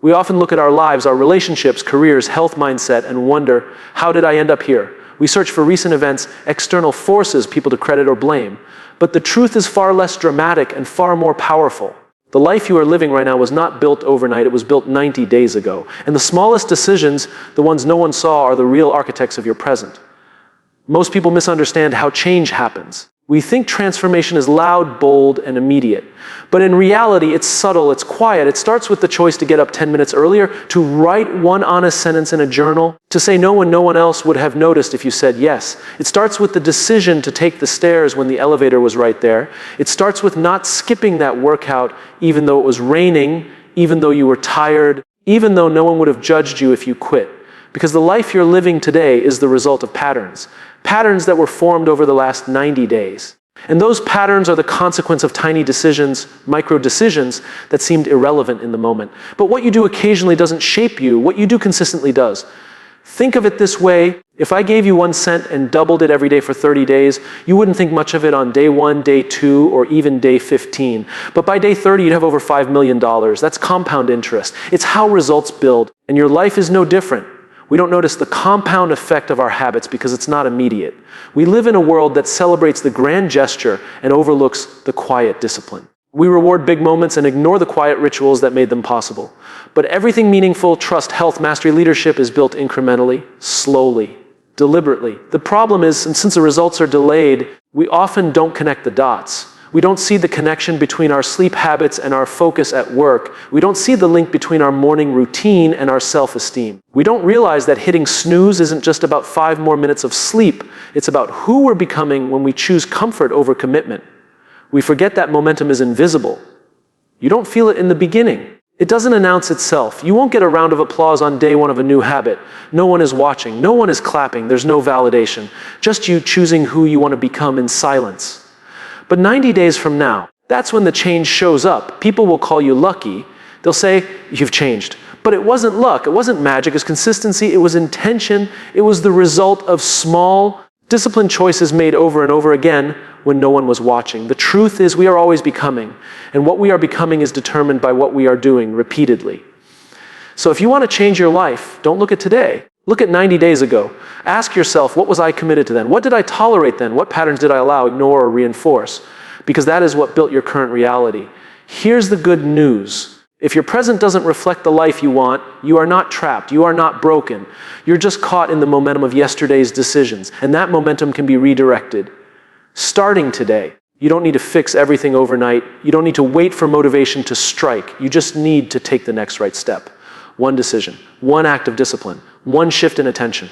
We often look at our lives, our relationships, careers, health mindset, and wonder, how did I end up here? We search for recent events, external forces, people to credit or blame. But the truth is far less dramatic and far more powerful. The life you are living right now was not built overnight, it was built 90 days ago. And the smallest decisions, the ones no one saw, are the real architects of your present. Most people misunderstand how change happens. We think transformation is loud, bold, and immediate. But in reality, it's subtle, it's quiet. It starts with the choice to get up 10 minutes earlier, to write one honest sentence in a journal, to say no when no one else would have noticed if you said yes. It starts with the decision to take the stairs when the elevator was right there. It starts with not skipping that workout even though it was raining, even though you were tired, even though no one would have judged you if you quit. Because the life you're living today is the result of patterns. Patterns that were formed over the last 90 days. And those patterns are the consequence of tiny decisions, micro decisions that seemed irrelevant in the moment. But what you do occasionally doesn't shape you. What you do consistently does. Think of it this way. If I gave you 1 cent and doubled it every day for 30 days, you wouldn't think much of it on day 1, day 2, or even day 15. But by day 30, you'd have over $5 million. That's compound interest. It's how results build. And your life is no different. We don't notice the compound effect of our habits because it's not immediate. We live in a world that celebrates the grand gesture and overlooks the quiet discipline. We reward big moments and ignore the quiet rituals that made them possible. But everything meaningful, trust, health, mastery, leadership is built incrementally, slowly, deliberately. The problem is, and since the results are delayed, we often don't connect the dots. We don't see the connection between our sleep habits and our focus at work. We don't see the link between our morning routine and our self-esteem. We don't realize that hitting snooze isn't just about 5 more minutes of sleep. It's about who we're becoming when we choose comfort over commitment. We forget that momentum is invisible. You don't feel it in the beginning. It doesn't announce itself. You won't get a round of applause on day 1 of a new habit. No one is watching. No one is clapping. There's no validation. Just you choosing who you want to become in silence. But 90 days from now, that's when the change shows up. People will call you lucky. They'll say, you've changed. But it wasn't luck. It wasn't magic. It was consistency. It was intention. It was the result of small, disciplined choices made over and over again when no one was watching. The truth is we are always becoming. And what we are becoming is determined by what we are doing repeatedly. So if you want to change your life, don't look at today. Look at 90 days ago. Ask yourself, what was I committed to then? What did I tolerate then? What patterns did I allow, ignore, or reinforce? Because that is what built your current reality. Here's the good news. If your present doesn't reflect the life you want, you are not trapped. You are not broken. You're just caught in the momentum of yesterday's decisions. And that momentum can be redirected. Starting today. You don't need to fix everything overnight. You don't need to wait for motivation to strike. You just need to take the next right step. One decision, one act of discipline, one shift in attention.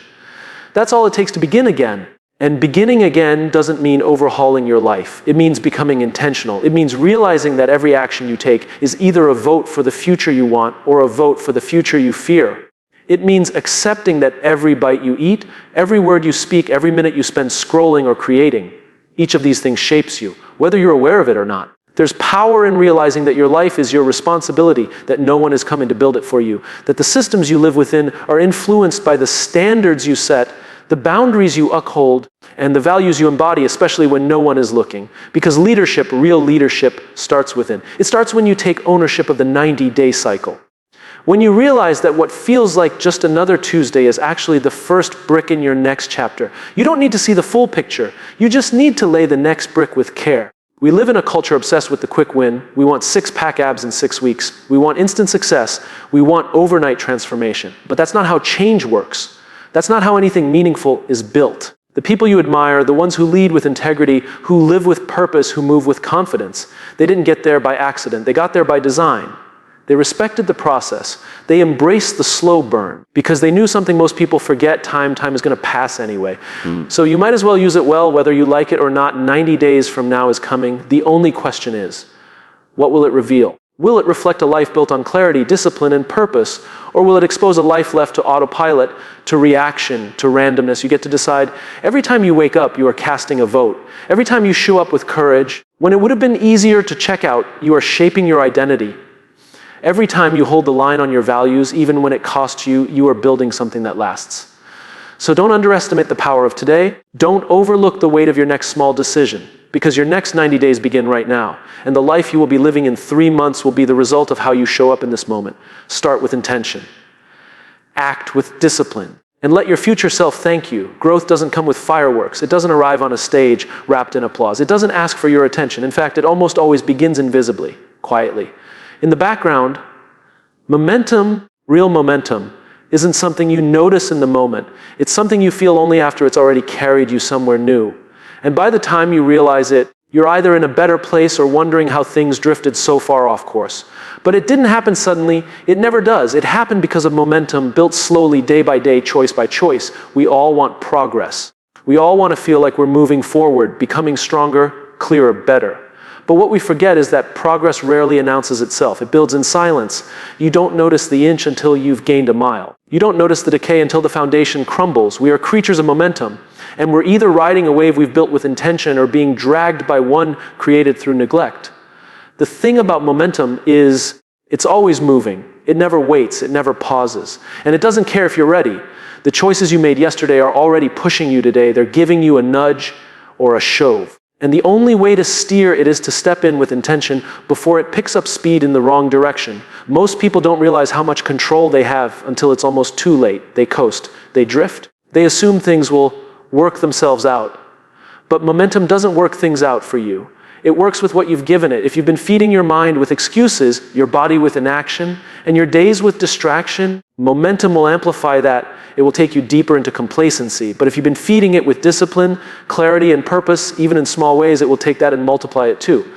That's all it takes to begin again. And beginning again doesn't mean overhauling your life. It means becoming intentional. It means realizing that every action you take is either a vote for the future you want or a vote for the future you fear. It means accepting that every bite you eat, every word you speak, every minute you spend scrolling or creating, each of these things shapes you, whether you're aware of it or not. There's power in realizing that your life is your responsibility, that no one is coming to build it for you, that the systems you live within are influenced by the standards you set, the boundaries you uphold, and the values you embody, especially when no one is looking. Because leadership, real leadership, starts within. It starts when you take ownership of the 90-day cycle. When you realize that what feels like just another Tuesday is actually the first brick in your next chapter. You don't need to see the full picture. You just need to lay the next brick with care. We live in a culture obsessed with the quick win. We want 6-pack abs in 6 weeks. We want instant success. We want overnight transformation. But that's not how change works. That's not how anything meaningful is built. The people you admire, the ones who lead with integrity, who live with purpose, who move with confidence, they didn't get there by accident. They got there by design. They respected the process. They embraced the slow burn because they knew something most people forget, time is going to pass anyway. So you might as well use it well, whether you like it or not. 90 days from now is coming. The only question is, what will it reveal? Will it reflect a life built on clarity, discipline, and purpose? Or will it expose a life left to autopilot, to reaction, to randomness? You get to decide. Every time you wake up, you are casting a vote. Every time you show up with courage, when it would have been easier to check out, you are shaping your identity. Every time you hold the line on your values, even when it costs you, you are building something that lasts. So don't underestimate the power of today. Don't overlook the weight of your next small decision, because your next 90 days begin right now. And the life you will be living in 3 months will be the result of how you show up in this moment. Start with intention. Act with discipline. And let your future self thank you. Growth doesn't come with fireworks. It doesn't arrive on a stage wrapped in applause. It doesn't ask for your attention. In fact, it almost always begins invisibly, quietly. In the background, momentum, real momentum, isn't something you notice in the moment. It's something you feel only after it's already carried you somewhere new. And by the time you realize it, you're either in a better place or wondering how things drifted so far off course. But it didn't happen suddenly. It never does. It happened because of momentum built slowly, day by day, choice by choice. We all want progress. We all want to feel like we're moving forward, becoming stronger, clearer, better. But what we forget is that progress rarely announces itself. It builds in silence. You don't notice the inch until you've gained a mile. You don't notice the decay until the foundation crumbles. We are creatures of momentum, and we're either riding a wave we've built with intention or being dragged by one created through neglect. The thing about momentum is it's always moving. It never waits. It never pauses. And it doesn't care if you're ready. The choices you made yesterday are already pushing you today. They're giving you a nudge or a shove. And the only way to steer it is to step in with intention before it picks up speed in the wrong direction. Most people don't realize how much control they have until it's almost too late. They coast. They drift. They assume things will work themselves out. But momentum doesn't work things out for you. It works with what you've given it. If you've been feeding your mind with excuses, your body with inaction, and your days with distraction, momentum will amplify that. It will take you deeper into complacency. But if you've been feeding it with discipline, clarity, and purpose, even in small ways, it will take that and multiply it too.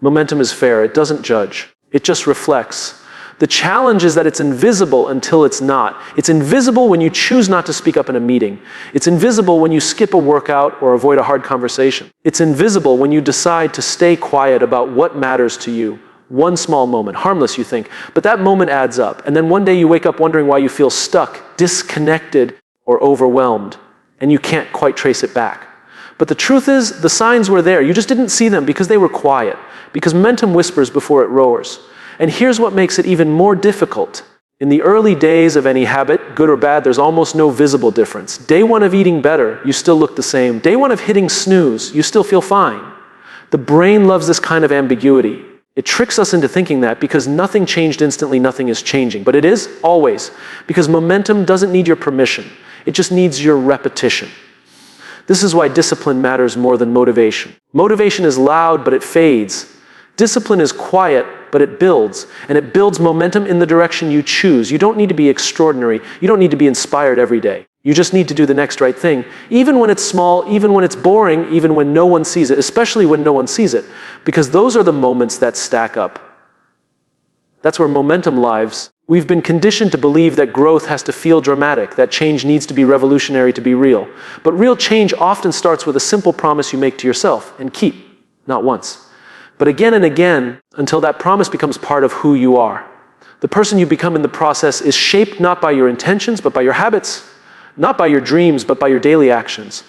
Momentum is fair. It doesn't judge. It just reflects. The challenge is that it's invisible until it's not. It's invisible when you choose not to speak up in a meeting. It's invisible when you skip a workout or avoid a hard conversation. It's invisible when you decide to stay quiet about what matters to you. One small moment, harmless you think, but that moment adds up. And then one day you wake up wondering why you feel stuck, disconnected, or overwhelmed, and you can't quite trace it back. But the truth is, the signs were there. You just didn't see them because they were quiet, because momentum whispers before it roars. And here's what makes it even more difficult. In the early days of any habit, good or bad, there's almost no visible difference. Day one of eating better, you still look the same. Day one of hitting snooze, you still feel fine. The brain loves this kind of ambiguity. It tricks us into thinking that because nothing changed instantly, nothing is changing. But it is, always. Because momentum doesn't need your permission. It just needs your repetition. This is why discipline matters more than motivation. Motivation is loud, but it fades. Discipline is quiet, but it builds. And it builds momentum in the direction you choose. You don't need to be extraordinary. You don't need to be inspired every day. You just need to do the next right thing, even when it's small, even when it's boring, even when no one sees it, especially when no one sees it, because those are the moments that stack up. That's where momentum lives. We've been conditioned to believe that growth has to feel dramatic, that change needs to be revolutionary to be real. But real change often starts with a simple promise you make to yourself and keep, not once, but again and again until that promise becomes part of who you are. The person you become in the process is shaped not by your intentions, but by your habits. Not by your dreams, but by your daily actions.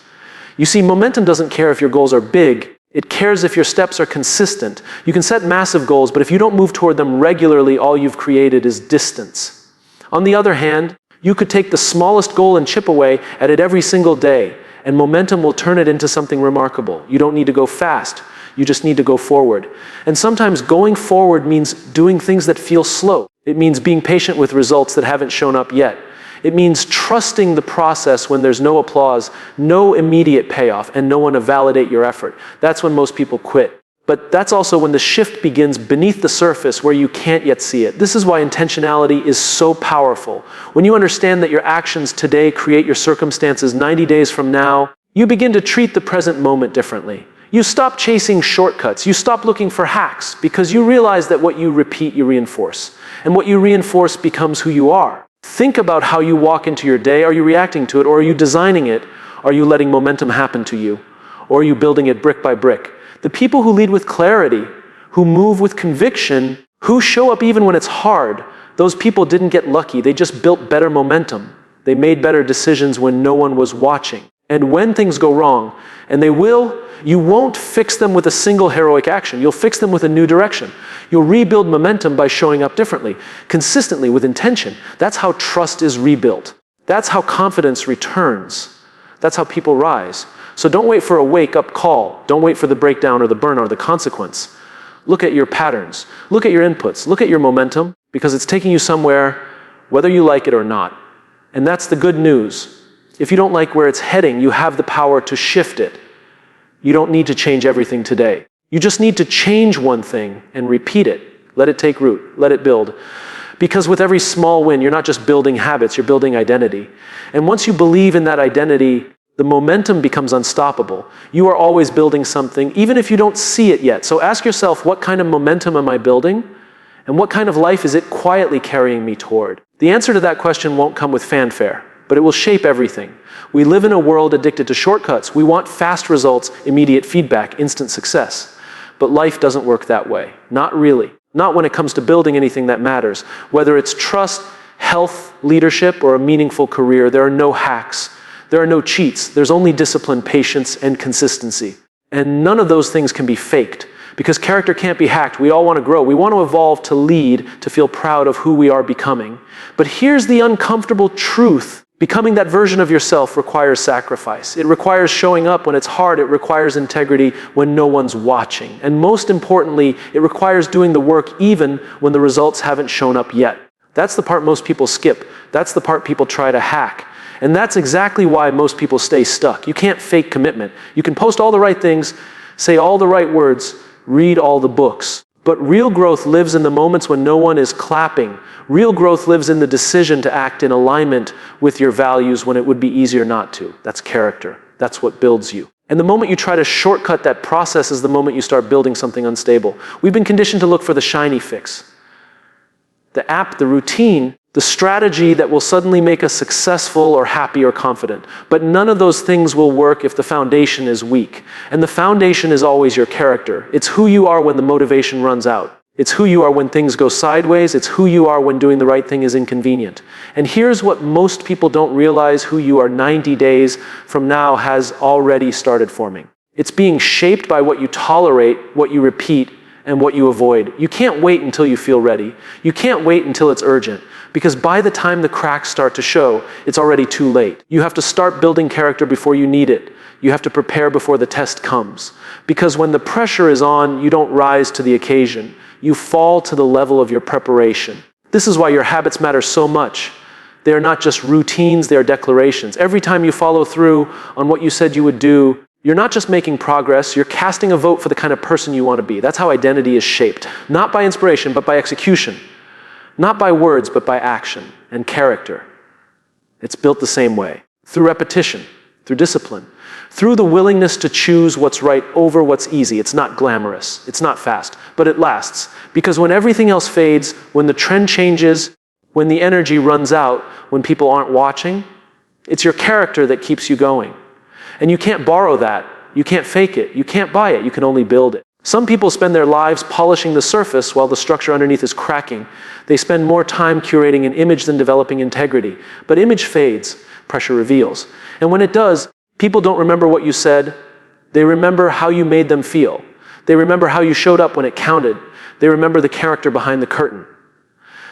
You see, momentum doesn't care if your goals are big. It cares if your steps are consistent. You can set massive goals, but if you don't move toward them regularly, all you've created is distance. On the other hand, you could take the smallest goal and chip away at it every single day, and momentum will turn it into something remarkable. You don't need to go fast. You just need to go forward. And sometimes going forward means doing things that feel slow. It means being patient with results that haven't shown up yet. It means trusting the process when there's no applause, no immediate payoff, and no one to validate your effort. That's when most people quit. But that's also when the shift begins beneath the surface where you can't yet see it. This is why intentionality is so powerful. When you understand that your actions today create your circumstances 90 days from now, you begin to treat the present moment differently. You stop chasing shortcuts. You stop looking for hacks because you realize that what you repeat, you reinforce. And what you reinforce becomes who you are. Think about how you walk into your day. Are you reacting to it, or are you designing it? Are you letting momentum happen to you? Or are you building it brick by brick? The people who lead with clarity, who move with conviction, who show up even when it's hard, those people didn't get lucky. They just built better momentum. They made better decisions when no one was watching. And when things go wrong, and they will, you won't fix them with a single heroic action. You'll fix them with a new direction. You'll rebuild momentum by showing up differently, consistently, with intention. That's how trust is rebuilt. That's how confidence returns. That's how people rise. So don't wait for a wake-up call. Don't wait for the breakdown or the burnout or the consequence. Look at your patterns. Look at your inputs. Look at your momentum, because it's taking you somewhere, whether you like it or not. And that's the good news. If you don't like where it's heading, you have the power to shift it. You don't need to change everything today. You just need to change one thing and repeat it. Let it take root. Let it build. Because with every small win, you're not just building habits, you're building identity. And once you believe in that identity, the momentum becomes unstoppable. You are always building something, even if you don't see it yet. So ask yourself, what kind of momentum am I building? And what kind of life is it quietly carrying me toward? The answer to that question won't come with fanfare, but it will shape everything. We live in a world addicted to shortcuts. We want fast results, immediate feedback, instant success. But life doesn't work that way. Not really. Not when it comes to building anything that matters. Whether it's trust, health, leadership, or a meaningful career, there are no hacks. There are no cheats. There's only discipline, patience, and consistency. And none of those things can be faked, because character can't be hacked. We all want to grow. We want to evolve, to lead, to feel proud of who we are becoming. But here's the uncomfortable truth. Becoming that version of yourself requires sacrifice. It requires showing up when it's hard. It requires integrity when no one's watching. And most importantly, it requires doing the work even when the results haven't shown up yet. That's the part most people skip. That's the part people try to hack. And that's exactly why most people stay stuck. You can't fake commitment. You can post all the right things, say all the right words, read all the books. But real growth lives in the moments when no one is clapping. Real growth lives in the decision to act in alignment with your values when it would be easier not to. That's character. That's what builds you. And the moment you try to shortcut that process is the moment you start building something unstable. We've been conditioned to look for the shiny fix. The app, the routine, the strategy that will suddenly make us successful or happy or confident. But none of those things will work if the foundation is weak. And the foundation is always your character. It's who you are when the motivation runs out. It's who you are when things go sideways. It's who you are when doing the right thing is inconvenient. And here's what most people don't realize: who you are 90 days from now has already started forming. It's being shaped by what you tolerate, what you repeat, and what you avoid. You can't wait until you feel ready. You can't wait until it's urgent. Because by the time the cracks start to show, it's already too late. You have to start building character before you need it. You have to prepare before the test comes. Because when the pressure is on, you don't rise to the occasion. You fall to the level of your preparation. This is why your habits matter so much. They are not just routines, they are declarations. Every time you follow through on what you said you would do, you're not just making progress, you're casting a vote for the kind of person you want to be. That's how identity is shaped. Not by inspiration, but by execution. Not by words, but by action and character. It's built the same way. Through repetition, through discipline, through the willingness to choose what's right over what's easy. It's not glamorous, it's not fast, but it lasts. Because when everything else fades, when the trend changes, when the energy runs out, when people aren't watching, it's your character that keeps you going. And you can't borrow that. You can't fake it. You can't buy it. You can only build it. Some people spend their lives polishing the surface while the structure underneath is cracking. They spend more time curating an image than developing integrity. But image fades, pressure reveals. And when it does, people don't remember what you said. They remember how you made them feel. They remember how you showed up when it counted. They remember the character behind the curtain.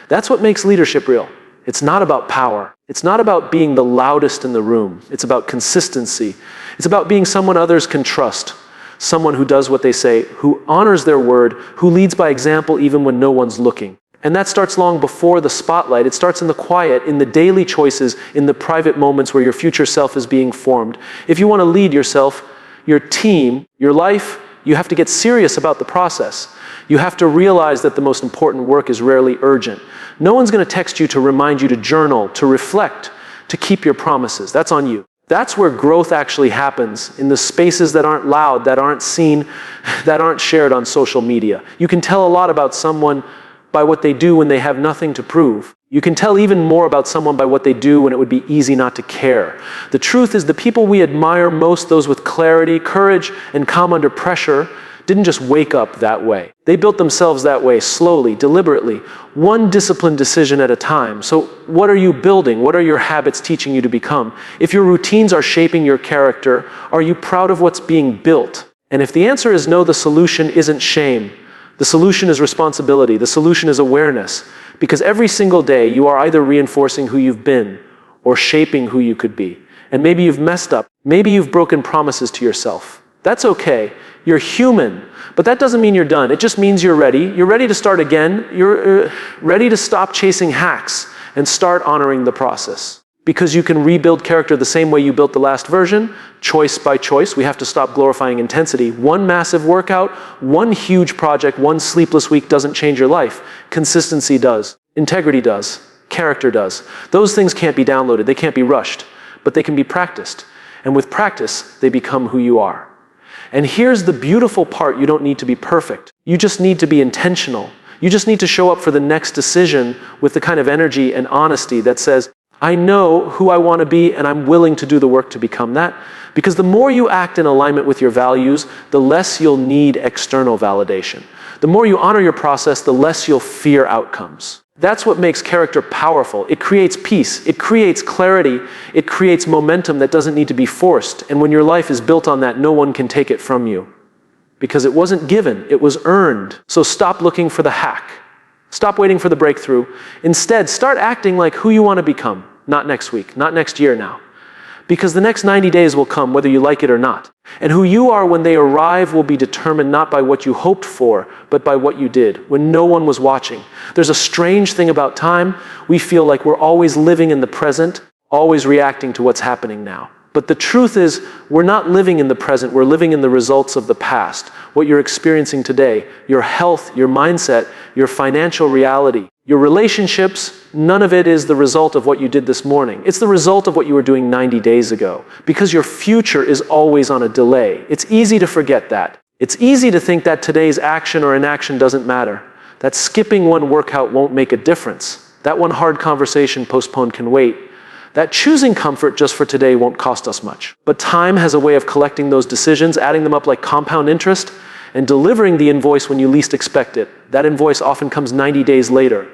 That's what makes leadership real. It's not about power. It's not about being the loudest in the room. It's about consistency. It's about being someone others can trust. Someone who does what they say, who honors their word, who leads by example even when no one's looking. And that starts long before the spotlight. It starts in the quiet, in the daily choices, in the private moments where your future self is being formed. If you want to lead yourself, your team, your life, you have to get serious about the process. You have to realize that the most important work is rarely urgent. No one's going to text you to remind you to journal, to reflect, to keep your promises. That's on you. That's where growth actually happens, in the spaces that aren't loud, that aren't seen, that aren't shared on social media. You can tell a lot about someone by what they do when they have nothing to prove. You can tell even more about someone by what they do when it would be easy not to care. The truth is, the people we admire most, those with clarity, courage, and calm under pressure, didn't just wake up that way. They built themselves that way, slowly, deliberately, one disciplined decision at a time. So what are you building? What are your habits teaching you to become? If your routines are shaping your character, are you proud of what's being built? And if the answer is no, the solution isn't shame. The solution is responsibility. The solution is awareness. Because every single day, you are either reinforcing who you've been or shaping who you could be. And maybe you've messed up. Maybe you've broken promises to yourself. That's okay. You're human. But that doesn't mean you're done. It just means you're ready. You're ready to start again. You're ready to stop chasing hacks and start honoring the process. Because you can rebuild character the same way you built the last version, choice by choice. We have to stop glorifying intensity. One massive workout, one huge project, one sleepless week doesn't change your life. Consistency does. Integrity does. Character does. Those things can't be downloaded. They can't be rushed. But they can be practiced. And with practice, they become who you are. And here's the beautiful part. You don't need to be perfect. You just need to be intentional. You just need to show up for the next decision with the kind of energy and honesty that says, I know who I want to be and I'm willing to do the work to become that. Because the more you act in alignment with your values, the less you'll need external validation. The more you honor your process, the less you'll fear outcomes. That's what makes character powerful. It creates peace. It creates clarity. It creates momentum that doesn't need to be forced. And when your life is built on that, no one can take it from you. Because it wasn't given, it was earned. So stop looking for the hack. Stop waiting for the breakthrough. Instead, start acting like who you want to become. Not next week, not next year now. Because the next 90 days will come whether you like it or not. And who you are when they arrive will be determined not by what you hoped for, but by what you did when no one was watching. There's a strange thing about time. We feel like we're always living in the present, always reacting to what's happening now. But the truth is, we're not living in the present, we're living in the results of the past. What you're experiencing today, your health, your mindset, your financial reality, your relationships, none of it is the result of what you did this morning. It's the result of what you were doing 90 days ago. Because your future is always on a delay. It's easy to forget that. It's easy to think that today's action or inaction doesn't matter. That skipping one workout won't make a difference. That one hard conversation postponed can wait. That choosing comfort just for today won't cost us much. But time has a way of collecting those decisions, adding them up like compound interest, and delivering the invoice when you least expect it. That invoice often comes 90 days later.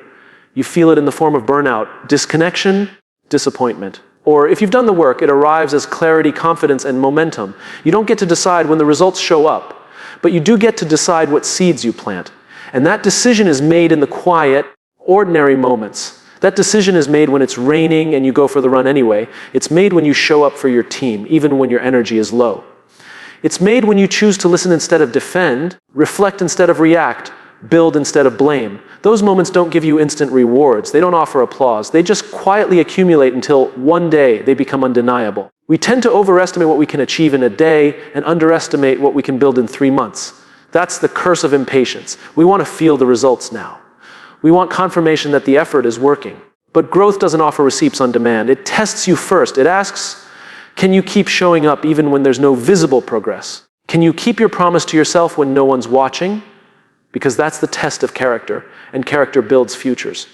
You feel it in the form of burnout, disconnection, disappointment. Or if you've done the work, it arrives as clarity, confidence, and momentum. You don't get to decide when the results show up, but you do get to decide what seeds you plant. And that decision is made in the quiet, ordinary moments. That decision is made when it's raining and you go for the run anyway. It's made when you show up for your team, even when your energy is low. It's made when you choose to listen instead of defend, reflect instead of react, build instead of blame. Those moments don't give you instant rewards. They don't offer applause. They just quietly accumulate until one day they become undeniable. We tend to overestimate what we can achieve in a day and underestimate what we can build in 3 months. That's the curse of impatience. We want to feel the results now. We want confirmation that the effort is working. But growth doesn't offer receipts on demand. It tests you first. It asks, can you keep showing up even when there's no visible progress? Can you keep your promise to yourself when no one's watching? Because that's the test of character, and character builds futures.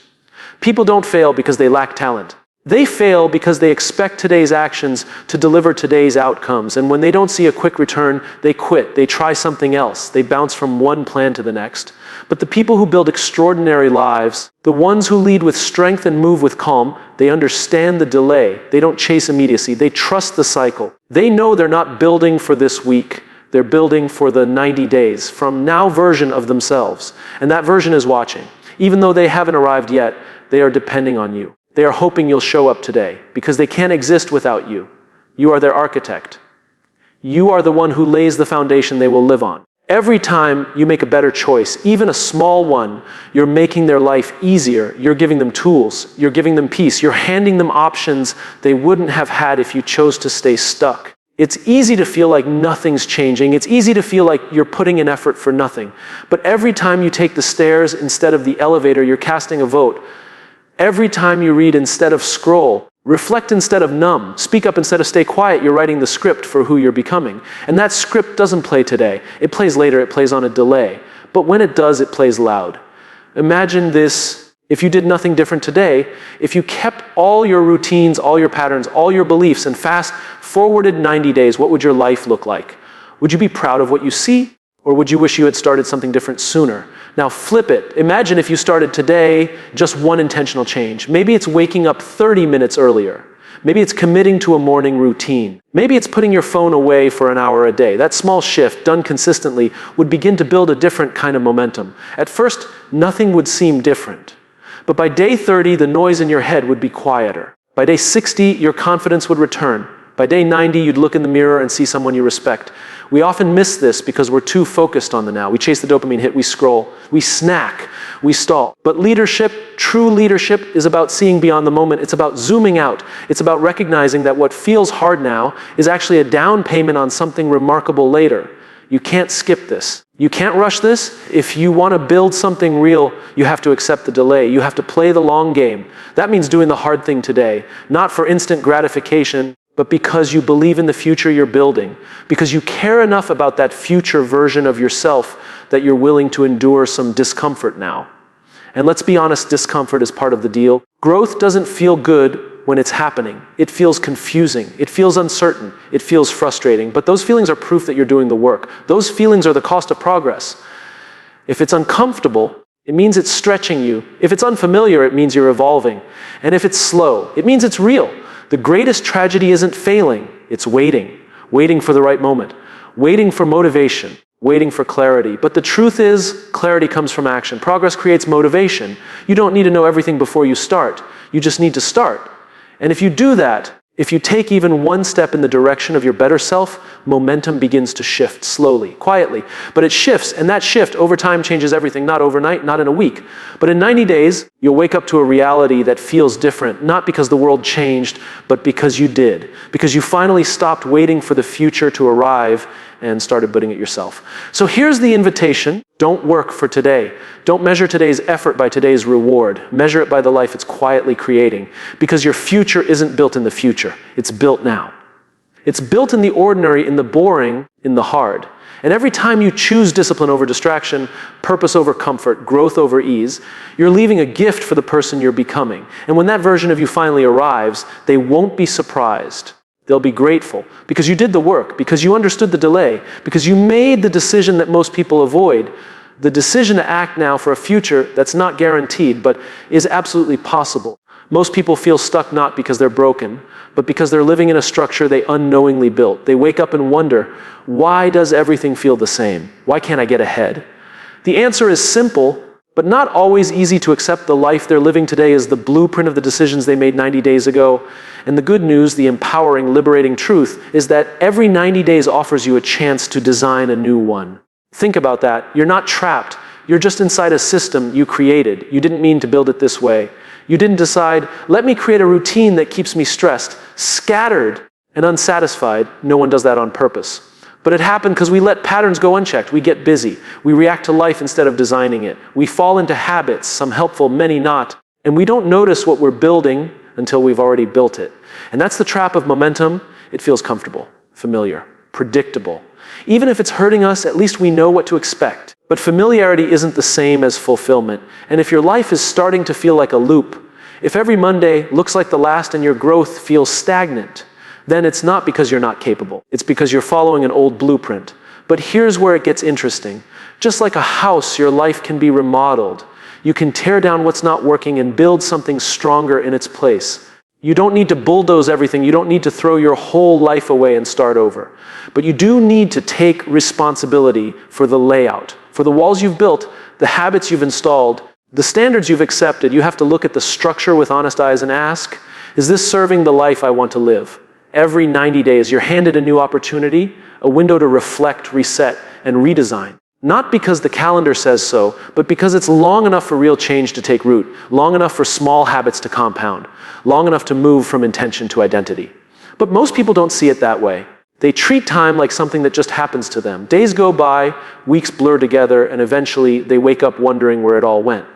People don't fail because they lack talent. They fail because they expect today's actions to deliver today's outcomes, and when they don't see a quick return, they quit, they try something else, they bounce from one plan to the next. But the people who build extraordinary lives, the ones who lead with strength and move with calm, they understand the delay, they don't chase immediacy, they trust the cycle. They know they're not building for this week, they're building for the 90 days, from now version of themselves. And that version is watching. Even though they haven't arrived yet, they are depending on you. They are hoping you'll show up today, because they can't exist without you. You are their architect. You are the one who lays the foundation they will live on. Every time you make a better choice, even a small one, you're making their life easier. You're giving them tools. You're giving them peace. You're handing them options they wouldn't have had if you chose to stay stuck. It's easy to feel like nothing's changing. It's easy to feel like you're putting in effort for nothing. But every time you take the stairs instead of the elevator, you're casting a vote. Every time you read instead of scroll, reflect instead of numb, speak up instead of stay quiet, you're writing the script for who you're becoming. And that script doesn't play today. It plays later, it plays on a delay. But when it does, it plays loud. Imagine this. If you did nothing different today, if you kept all your routines, all your patterns, all your beliefs, and fast forwarded 90 days, what would your life look like? Would you be proud of what you see? Or would you wish you had started something different sooner? Now flip it. Imagine if you started today just one intentional change. Maybe it's waking up 30 minutes earlier. Maybe it's committing to a morning routine. Maybe it's putting your phone away for an hour a day. That small shift, done consistently, would begin to build a different kind of momentum. At first, nothing would seem different. But by day 30, the noise in your head would be quieter. By day 60, your confidence would return. By day 90, you'd look in the mirror and see someone you respect. We often miss this because we're too focused on the now. We chase the dopamine hit, we scroll, we snack, we stall. But leadership, true leadership, is about seeing beyond the moment. It's about zooming out. It's about recognizing that what feels hard now is actually a down payment on something remarkable later. You can't skip this. You can't rush this. If you want to build something real, you have to accept the delay. You have to play the long game. That means doing the hard thing today, not for instant gratification, but because you believe in the future you're building, because you care enough about that future version of yourself that you're willing to endure some discomfort now. And let's be honest, discomfort is part of the deal. Growth doesn't feel good when it's happening. It feels confusing. It feels uncertain. It feels frustrating. But those feelings are proof that you're doing the work. Those feelings are the cost of progress. If it's uncomfortable, it means it's stretching you. If it's unfamiliar, it means you're evolving. And if it's slow, it means it's real. The greatest tragedy isn't failing, it's waiting. Waiting for the right moment. Waiting for motivation. Waiting for clarity. But the truth is, clarity comes from action. Progress creates motivation. You don't need to know everything before you start. You just need to start. And if you do that, if you take even one step in the direction of your better self, momentum begins to shift slowly, quietly. But it shifts, and that shift over time changes everything, not overnight, not in a week. But in 90 days, you'll wake up to a reality that feels different, not because the world changed, but because you did. Because you finally stopped waiting for the future to arrive and started building it yourself. So here's the invitation. Don't work for today. Don't measure today's effort by today's reward. Measure it by the life it's quietly creating. Because your future isn't built in the future. It's built now. It's built in the ordinary, in the boring, in the hard. And every time you choose discipline over distraction, purpose over comfort, growth over ease, you're leaving a gift for the person you're becoming. And when that version of you finally arrives, they won't be surprised. They'll be grateful because you did the work, because you understood the delay, because you made the decision that most people avoid, the decision to act now for a future that's not guaranteed, but is absolutely possible. Most people feel stuck not because they're broken, but because they're living in a structure they unknowingly built. They wake up and wonder, why does everything feel the same? Why can't I get ahead? The answer is simple, but not always easy to accept. The life they're living today is the blueprint of the decisions they made 90 days ago. And the good news, the empowering, liberating truth, is that every 90 days offers you a chance to design a new one. Think about that. You're not trapped. You're just inside a system you created. You didn't mean to build it this way. You didn't decide, let me create a routine that keeps me stressed, scattered, and unsatisfied. No one does that on purpose. But it happened because we let patterns go unchecked. We get busy. We react to life instead of designing it. We fall into habits, some helpful, many not. And we don't notice what we're building until we've already built it. And that's the trap of momentum. It feels comfortable, familiar, predictable. Even if it's hurting us, at least we know what to expect. But familiarity isn't the same as fulfillment. And if your life is starting to feel like a loop, if every Monday looks like the last and your growth feels stagnant, then it's not because you're not capable. It's because you're following an old blueprint. But here's where it gets interesting. Just like a house, your life can be remodeled. You can tear down what's not working and build something stronger in its place. You don't need to bulldoze everything. You don't need to throw your whole life away and start over. But you do need to take responsibility for the layout, for the walls you've built, the habits you've installed, the standards you've accepted. You have to look at the structure with honest eyes and ask, is this serving the life I want to live? Every 90 days, you're handed a new opportunity, a window to reflect, reset, and redesign. Not because the calendar says so, but because it's long enough for real change to take root, long enough for small habits to compound, long enough to move from intention to identity. But most people don't see it that way. They treat time like something that just happens to them. Days go by, weeks blur together, and eventually they wake up wondering where it all went.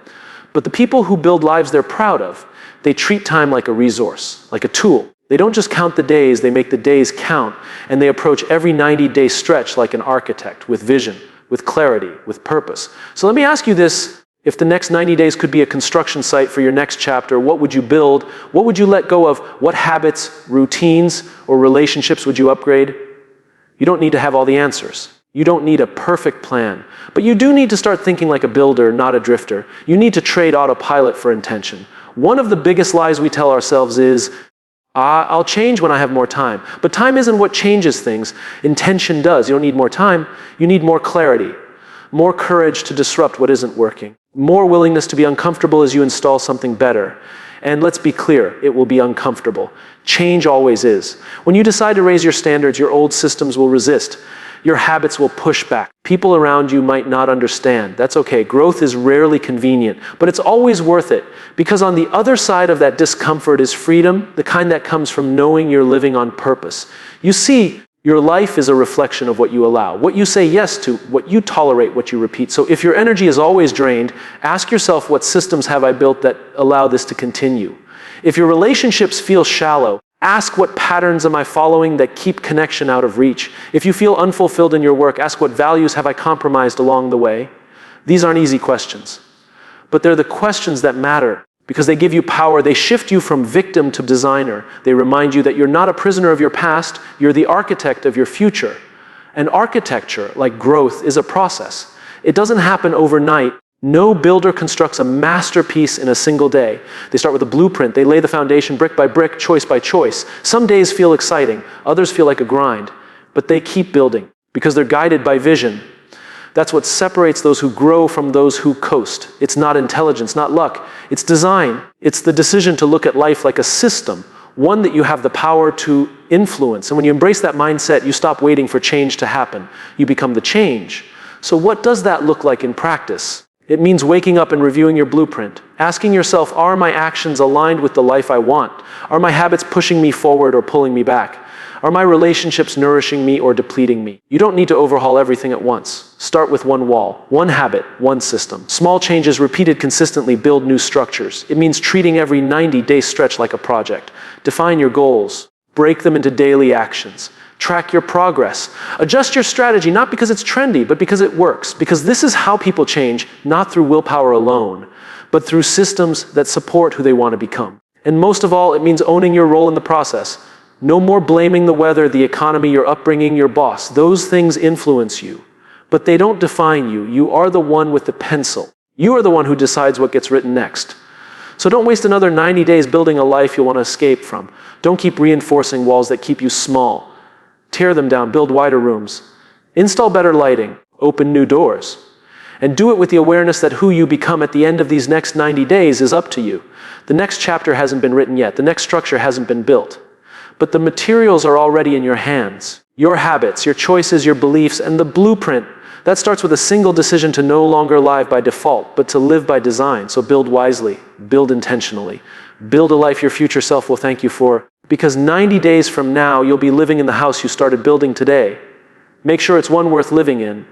But the people who build lives they're proud of, they treat time like a resource, like a tool. They don't just count the days, they make the days count, and they approach every 90-day stretch like an architect, with vision, with clarity, with purpose. So let me ask you this. If the next 90 days could be a construction site for your next chapter, what would you build? What would you let go of? What habits, routines, or relationships would you upgrade? You don't need to have all the answers. You don't need a perfect plan. But you do need to start thinking like a builder, not a drifter. You need to trade autopilot for intention. One of the biggest lies we tell ourselves is, I'll change when I have more time. But time isn't what changes things. Intention does. You don't need more time. You need more clarity, more courage to disrupt what isn't working, more willingness to be uncomfortable as you install something better. And let's be clear, it will be uncomfortable. Change always is. When you decide to raise your standards, your old systems will resist. Your habits will push back. People around you might not understand. That's okay. Growth is rarely convenient, but it's always worth it, because on the other side of that discomfort is freedom, the kind that comes from knowing you're living on purpose. You see, your life is a reflection of what you allow, what you say yes to, what you tolerate, what you repeat. So if your energy is always drained, ask yourself, what systems have I built that allow this to continue? If your relationships feel shallow, ask, what patterns am I following that keep connection out of reach? If you feel unfulfilled in your work, ask, what values have I compromised along the way? These aren't easy questions, but they're the questions that matter, because they give you power. They shift you from victim to designer. They remind you that you're not a prisoner of your past, you're the architect of your future. And architecture, like growth, is a process. It doesn't happen overnight. No builder constructs a masterpiece in a single day. They start with a blueprint. They lay the foundation brick by brick, choice by choice. Some days feel exciting, others feel like a grind, but they keep building because they're guided by vision. That's what separates those who grow from those who coast. It's not intelligence, not luck. It's design. It's the decision to look at life like a system, one that you have the power to influence. And when you embrace that mindset, you stop waiting for change to happen. You become the change. So what does that look like in practice? It means waking up and reviewing your blueprint, asking yourself, are my actions aligned with the life I want? Are my habits pushing me forward or pulling me back? Are my relationships nourishing me or depleting me? You don't need to overhaul everything at once. Start with one wall, one habit, one system. Small changes repeated consistently build new structures. It means treating every 90-day stretch like a project. Define your goals. Break them into daily actions. Track your progress. Adjust your strategy, not because it's trendy, but because it works. Because this is how people change, not through willpower alone, but through systems that support who they want to become. And most of all, it means owning your role in the process. No more blaming the weather, the economy, your upbringing, your boss. Those things influence you, but they don't define you. You are the one with the pencil. You are the one who decides what gets written next. So don't waste another 90 days building a life you'll want to escape from. Don't keep reinforcing walls that keep you small. Tear them down, build wider rooms. Install better lighting, open new doors. And do it with the awareness that who you become at the end of these next 90 days is up to you. The next chapter hasn't been written yet. The next structure hasn't been built. But the materials are already in your hands. Your habits, your choices, your beliefs, and the blueprint. That starts with a single decision to no longer live by default, but to live by design. So build wisely, build intentionally. Build a life your future self will thank you for. Because 90 days from now, you'll be living in the house you started building today. Make sure it's one worth living in.